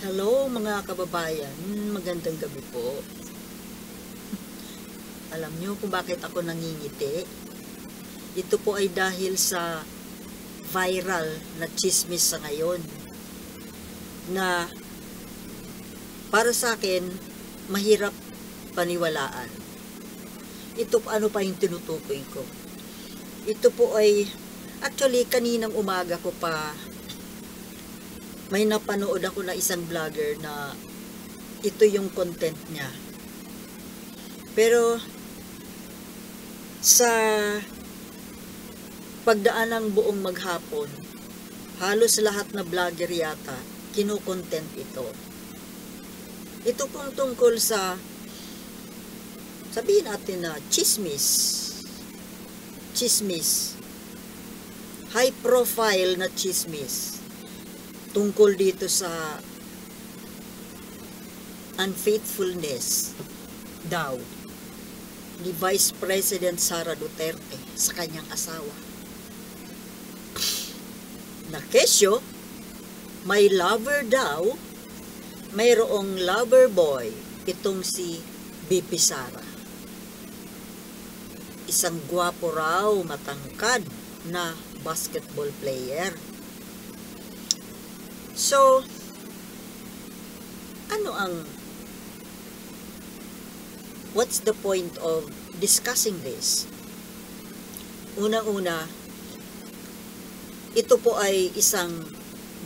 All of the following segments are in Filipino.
Hello mga kababayan, magandang gabi po. Alam niyo kung bakit ako nangingiti? Ito po ay dahil sa viral na chismis sa ngayon na para sa akin mahirap paniwalaan. Ito ano pa yung tinutukoy ko? Ito po ay actually kaninang umaga ko pa may napanood ako na isang vlogger na ito yung content niya. Pero sa pagdaan ng buong maghapon, halos lahat na vlogger yata kino-content ito. Ito pong tungkol sa, sabihin natin na chismis, high profile na chismis tungkol dito sa unfaithfulness daw ni Vice President Sara Duterte sa kanyang asawa. Na kesyo, may lover daw, mayroong lover boy itong si BP Sara. Isang gwapo raw, matangkad na basketball player. So, what's the point of discussing this? Unang-una, ito po ay isang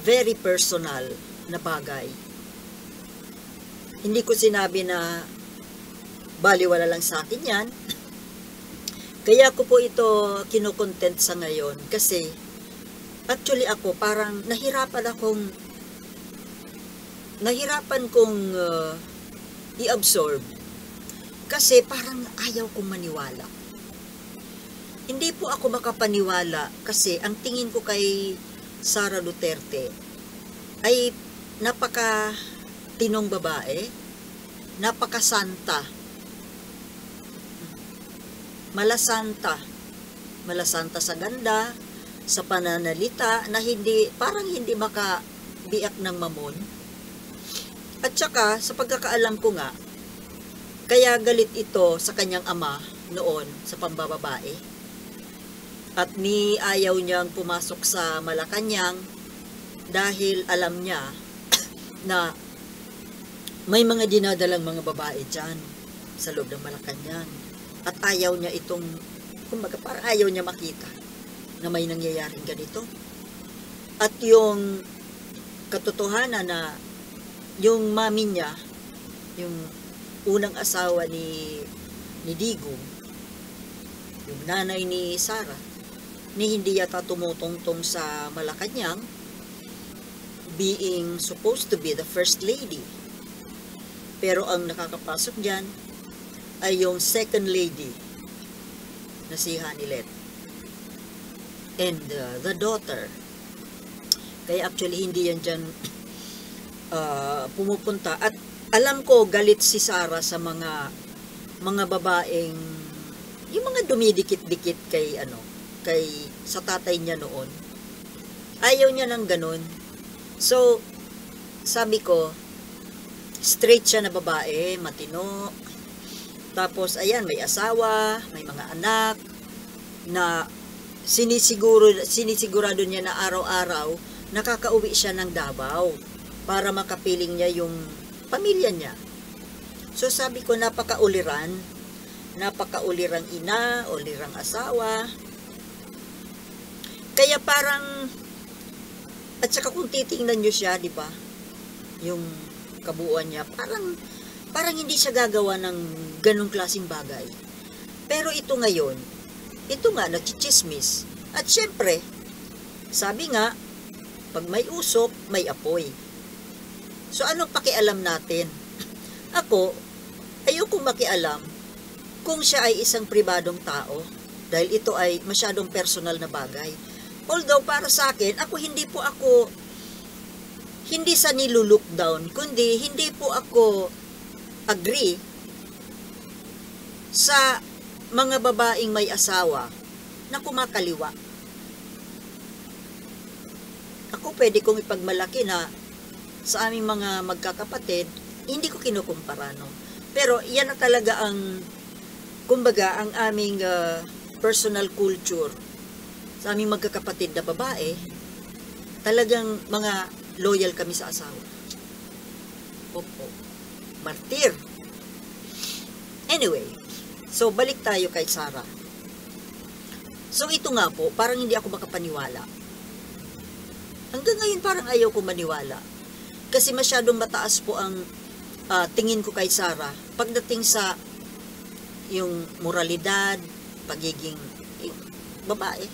very personal na bagay. Hindi ko sinabi na baliwala lang sa akin yan. Kaya ko po ito kinokontent sa ngayon kasi actually ako parang nahirapan kong i-absorb kasi parang ayaw kong maniwala. Hindi po ako makapaniwala kasi ang tingin ko kay Sara Duterte ay napaka tinong babae, napakasanta, malasanta sa ganda, sa pananalita na parang hindi makabiyak ng mamon. At saka, sa pagkakaalam ko nga, kaya galit ito sa kanyang ama noon sa pambababae. At ayaw niyang pumasok sa Malacanang dahil alam niya na may mga dinadalang mga babae dyan sa loob ng Malacanang. At ayaw niya kumbaga parang ayaw niya makita na may nangyayaring ganito. At yung katotohanan na yung mami niya, yung unang asawa ni Digong, yung nanay ni Sara, hindi yata tumutungtong sa Malacanang, being supposed to be the first lady. Pero ang nakakapasok dyan ay yung second lady na si Hanilet and the daughter. Kaya actually hindi yan dyan pumupunta. At alam ko galit si Sara sa mga babaeng yung mga dumidikit-dikit kay sa tatay niya noon. Ayaw niya ng ganun. So sabi ko, straight siya na babae, matino. Tapos ayan, may asawa, may mga anak na sinisigurado niya na araw-araw nakakauwi siya ng Davao para makapiling niya yung pamilya niya. So sabi ko, napakaulirang ina, ulirang asawa. Kaya parang, at saka kung titingnan niyo siya, di ba, yung kabuuan niya, parang hindi siya gagawa ng ganong klaseng bagay. Pero ito ngayon, ito nga, nagchichismis. At syempre, sabi nga, pag may usok, may apoy. So, anong pakialam natin? Ako, ayokong makialam kung siya ay isang pribadong tao dahil ito ay masyadong personal na bagay. Although, para sa akin, hindi sa nilulook down, kundi hindi po ako agree sa mga babaeng may asawa na kumakaliwa. Ako pwede kong ipagmalaki na sa aming mga magkakapatid, hindi ko kinukumpara, no? Pero yan na talaga ang, kumbaga, ang aming personal culture sa aming magkakapatid na babae. Talagang mga loyal kami sa asawa. Opo. Martir. Anyway, so balik tayo kay Sarah. So ito nga po, parang hindi ako makapaniwala. Hanggang ngayon parang ayaw ko maniwala. Kasi masyadong mataas po ang tingin ko kay Sarah pagdating sa yung moralidad, pagiging babae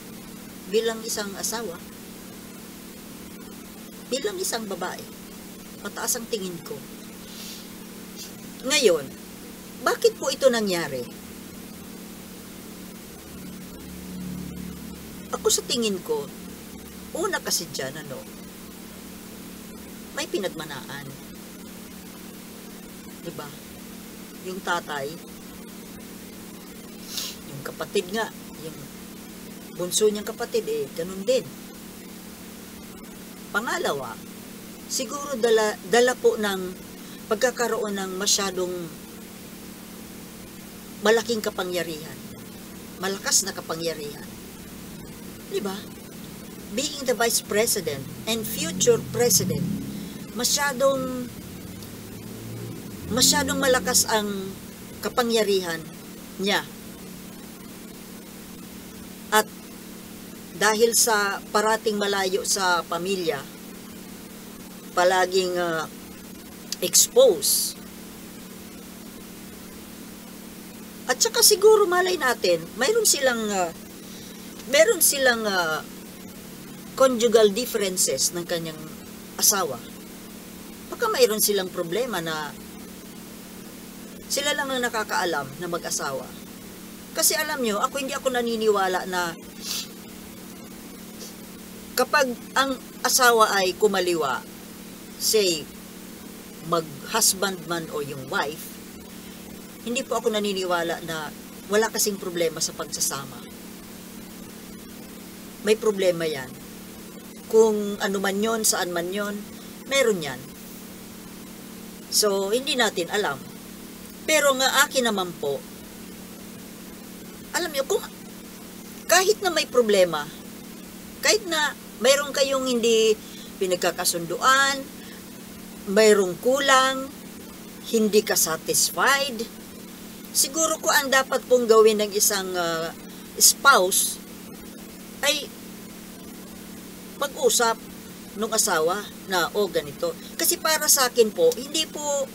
bilang isang asawa. Bilang isang babae, mataas ang tingin ko. Ngayon, bakit po ito nangyari? Ako sa tingin ko, una kasi dyan, may pinagmanaan. Diba? Yung tatay, yung kapatid nga, yung bunso niyang kapatid, ganun din. Pangalawa, siguro dala po ng pagkakaroon ng masyadong malaking kapangyarihan. Malakas na kapangyarihan. Diba? Being the vice president and future president, masyadong malakas ang kapangyarihan niya. At dahil sa parating malayo sa pamilya, palaging exposed. At saka siguro malay natin, mayroon silang conjugal differences ng kanyang asawa. Baka mayroon silang problema na sila lang ang nakakaalam na mag-asawa. Kasi alam nyo, hindi ako naniniwala na kapag ang asawa ay kumaliwa, say, mag-husband man o yung wife, hindi po ako naniniwala na wala kasing problema sa pagsasama. May problema yan. Kung ano man yon, saan man yon, meron yan. So, hindi natin alam. Pero nga akin naman po, alam nyo, kung kahit na may problema, kahit na mayroon kayong hindi pinagkakasunduan, mayroong kulang, hindi ka satisfied, siguro ko ang dapat pong gawin ng isang spouse ay mag-usap ng asawa na ganito. Kasi para sa akin po, hindi po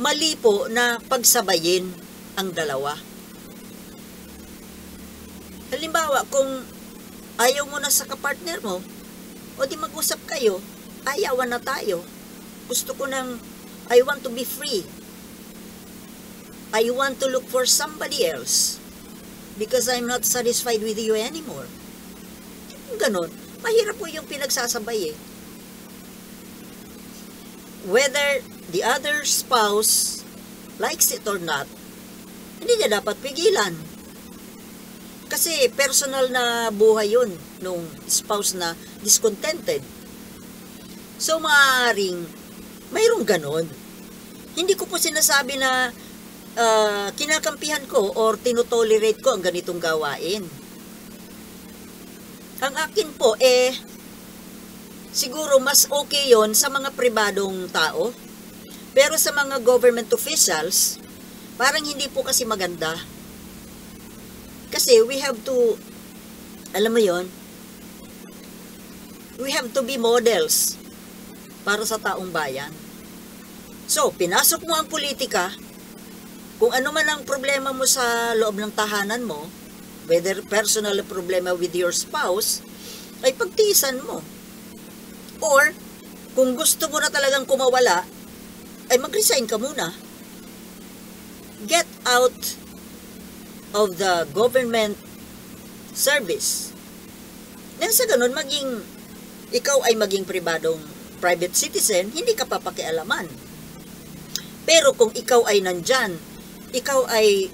mali po na pagsabayin ang dalawa. Halimbawa, kung ayaw mo na sa kapartner mo, o di mag-usap kayo, ayawan na tayo. Gusto ko I want to be free. I want to look for somebody else because I'm not satisfied with you anymore. Ganon. Mahirap po yung pinagsasabay eh. Whether the other spouse likes it or not, hindi niya dapat pigilan. Kasi personal na buhay yun nung spouse na discontented. So maaaring mayroong ganon. Hindi ko po sinasabi na kinakampihan ko or tinotolerate ko ang ganitong gawain. Ang akin po siguro mas okay yon sa mga pribadong tao. Pero sa mga government officials, parang hindi po kasi maganda. Kasi we have to, alam mo yon, we have to be models para sa taong bayan. So, pinasok mo ang politika, kung ano man ang problema mo sa loob ng tahanan mo, whether personal problema with your spouse, ay pagtiisan mo. Or, kung gusto mo na talagang kumawala, ay mag-resign ka muna. Get out of the government service. Nang sa ganun, ikaw ay maging private citizen, hindi ka papakialaman. Pero kung ikaw ay nandyan, ikaw ay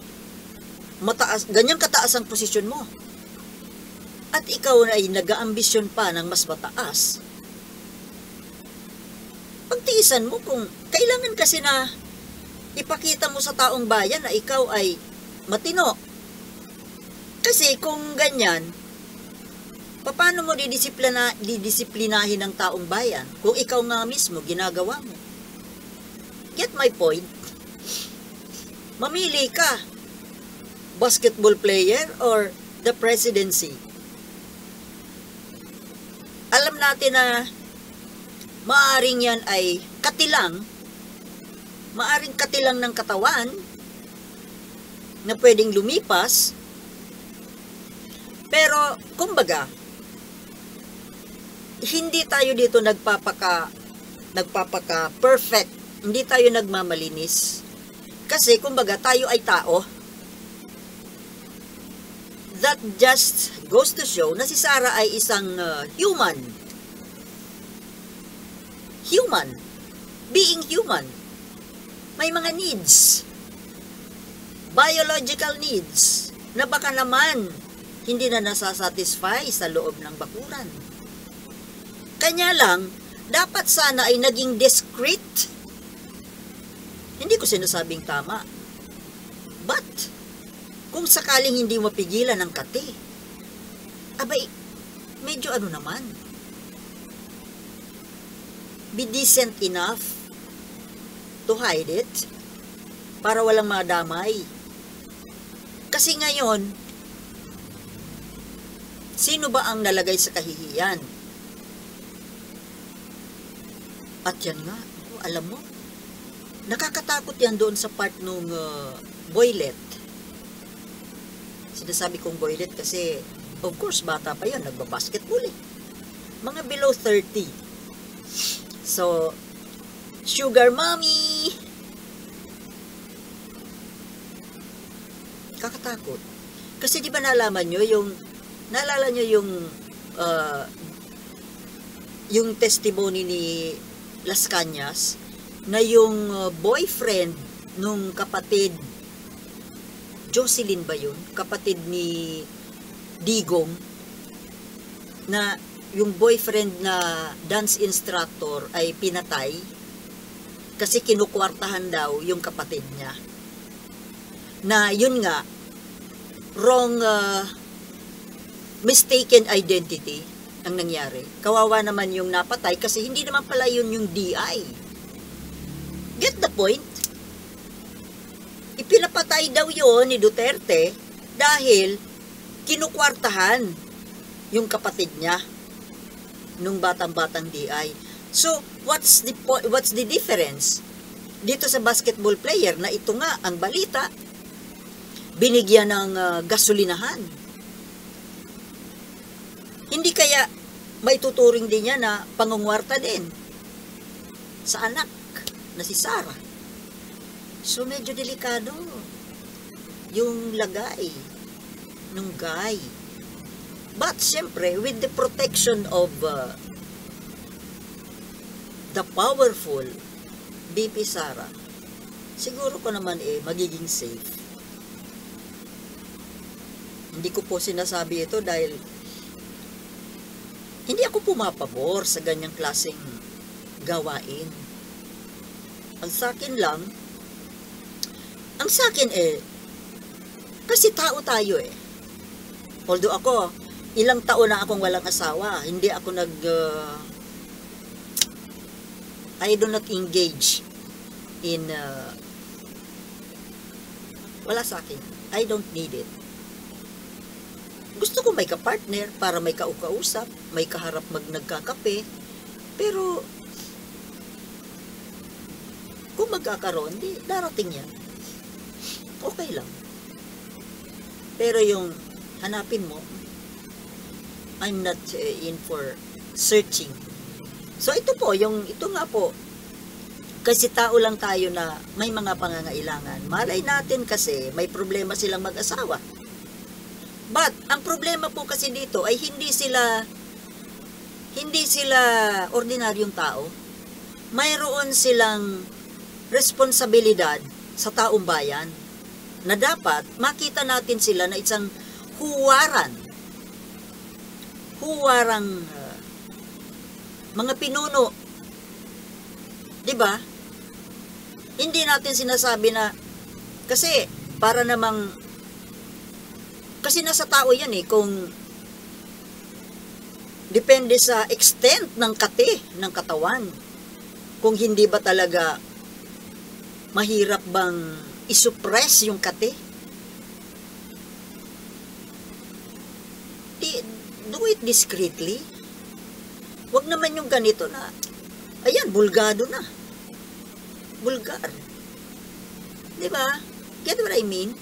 mataas, ganyang kataas ang posisyon mo, at ikaw ay nag-aambisyon pa ng mas mataas, tiisan mo kung kailangan kasi na ipakita mo sa taong bayan na ikaw ay matino. Kasi kung ganyan, paano mo didisiplinahin ng taong bayan kung ikaw nga mismo ginagawa mo? Get my point? Mamili ka, basketball player or the presidency. Alam natin na maaring yan ay maaring katilang ng katawan na pwedeng lumipas, pero kumbaga, hindi tayo dito nagpapaka perfect, hindi tayo nagmamalinis. Kasi kumbaga tayo ay tao. That just goes to show na si Sarah ay isang human. Being human. May mga needs. Biological needs na baka naman hindi na nasasatisfy sa loob ng bakuran. Kanya lang, dapat sana ay naging discreet. Hindi ko sinasabing tama. But, kung sakaling hindi mapigilan ng kate, abay, medyo ano naman. Be decent enough to hide it para walang madamay. Kasi ngayon, sino ba ang nalagay sa kahihiyan? At yan nga, alam mo, nakakatakot yan doon sa part nung boylet. Sinasabi kong boylet kasi, of course, bata pa yan, nagbabasketball eh. Mga below 30. So, sugar mommy! Kakatakot. Kasi di ba naalala nyo yung testimony ni Las Cañas na yung boyfriend nung kapatid, Jocelyn ba yun? Kapatid ni Digong, na yung boyfriend na dance instructor ay pinatay kasi kinukwartahan daw yung kapatid niya. Na yun nga, wrong mistaken identity ang nangyari. Kawawa naman yung napatay kasi hindi naman pala yun yung DI. Get the point? Ipinapatay daw yun ni Duterte dahil kinukwartahan yung kapatid niya nung batang-batang DI. So, what's the difference? Dito sa basketball player na ito nga ang balita, binigyan ng gasolinahan. Hindi kaya may tuturing din niya na pangungwarta din sa anak na si Sarah. So, medyo delikado yung lagay ng guy. But, siyempre, with the protection of the powerful BP Sara, siguro ko naman magiging safe. Hindi ko po sinasabi ito dahil hindi ako pumapabor sa ganyang klaseng gawain. Ang sa akin kasi tao tayo eh. Although ako, ilang taon na akong walang asawa, hindi ako I do not engage in wala sa akin. I don't need it. Gusto ko may kapartner para may kaukausap, may kaharap nagkakape, pero kung magkakaroon, di darating yan. Okay lang. Pero yung hanapin mo, I'm not in for searching. So ito nga po, kasi tao lang tayo na may mga pangangailangan. Malay natin kasi may problema silang mag-asawa. But ang problema po kasi dito ay hindi sila ordinaryong tao. Mayroon silang responsibilidad sa taong bayan na dapat makita natin sila na isang huwarang mga pinuno ba? Hindi natin sinasabi na, kasi para namang, kasi nasa tao yan eh, kung depende sa extent ng kati ng katawan. Kung hindi ba talaga mahirap bang isuppress yung kati? Do it discreetly. Wag naman yung ganito na, ayan, bulgado na. Bulgar. Diba? Get what I mean?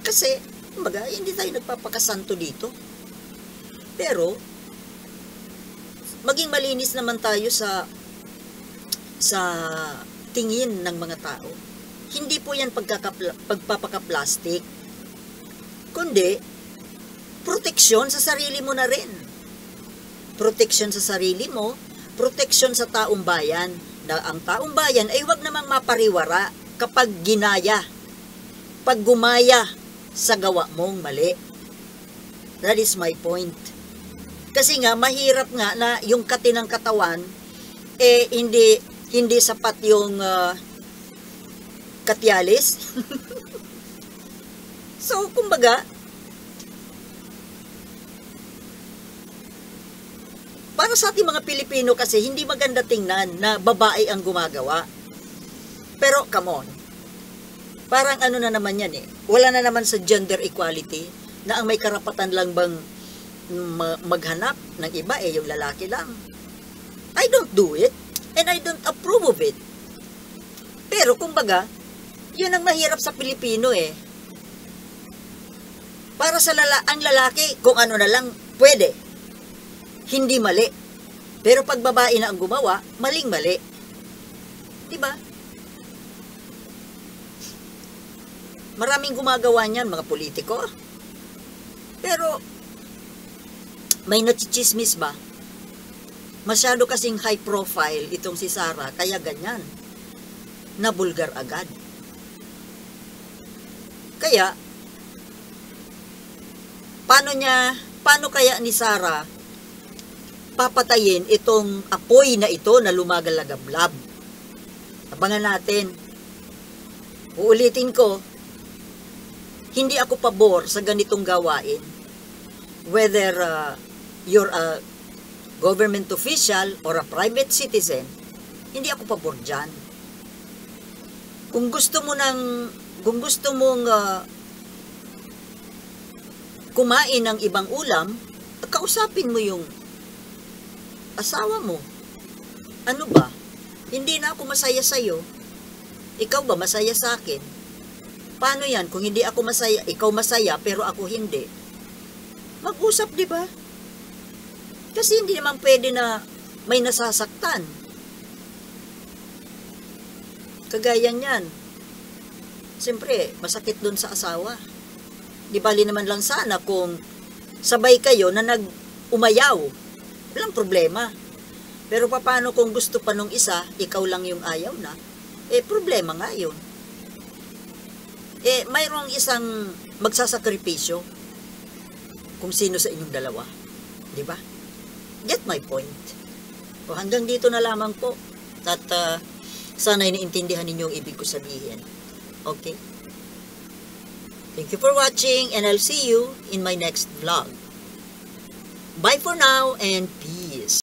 Kasi, kumbaga, hindi tayo nagpapakasanto dito. Pero, maging malinis naman tayo sa tingin ng mga tao. Hindi po yan pagpapaka-plastic. Kundi, proteksyon sa sarili mo na rin. Proteksyon sa sarili mo, proteksyon sa taong bayan. Na ang taong bayan ay huwag namang mapariwara kapag ginaya, pag gumaya sa gawa mong mali. That is my point. Kasi nga, mahirap nga na yung kati ng katawan, eh, hindi sapat yung katyalis. So, kumbaga, para sa ating mga Pilipino kasi, hindi maganda tingnan na babae ang gumagawa. Pero, come on. Parang ano na naman yan eh. Wala na naman sa gender equality na ang may karapatan lang bang maghanap ng iba eh, yung lalaki lang. I don't do it and I don't approve of it. Pero, kumbaga, yun ang mahirap sa Pilipino eh. Para sa ang lalaki, kung ano na lang, pwede. Hindi mali. Pero pag babae na ang gumawa, maling-mali. Diba? Maraming gumagawa niyan, mga politiko. Pero, may nachichismis ba? Masyado kasing high profile itong si Sara, kaya ganyan. Nabulgar agad. Kaya, paano kaya ni Sara papatayin itong apoy na ito na lumagalagablab? Abangan natin. Uulitin ko, hindi ako pabor sa ganitong gawain. Whether you're a government official or a private citizen, hindi ako pabor dyan. Kung gusto mong kumain ng ibang ulam, kausapin mo yung asawa mo. Ano ba? Hindi na ako masaya sa'yo. Ikaw ba masaya sa akin? Paano yan? Kung hindi ako masaya, ikaw masaya, pero ako hindi. Mag-usap, di ba? Kasi hindi naman pwede na may nasasaktan. Kagaya niyan. Siyempre, masakit dun sa asawa. Di bali naman lang sana kung sabay kayo na nag-umayaw. Walang problema. Pero paano kung gusto pa nung isa, ikaw lang yung ayaw na? Eh, problema nga yun. Eh, mayroong isang magsasakripisyo kung sino sa inyong dalawa. Di ba? Get my point. O hanggang dito na lamang po. At sana'y naintindihan ninyo ang ibig ko sabihin. Okay? Thank you for watching and I'll see you in my next vlog. Bye for now and peace.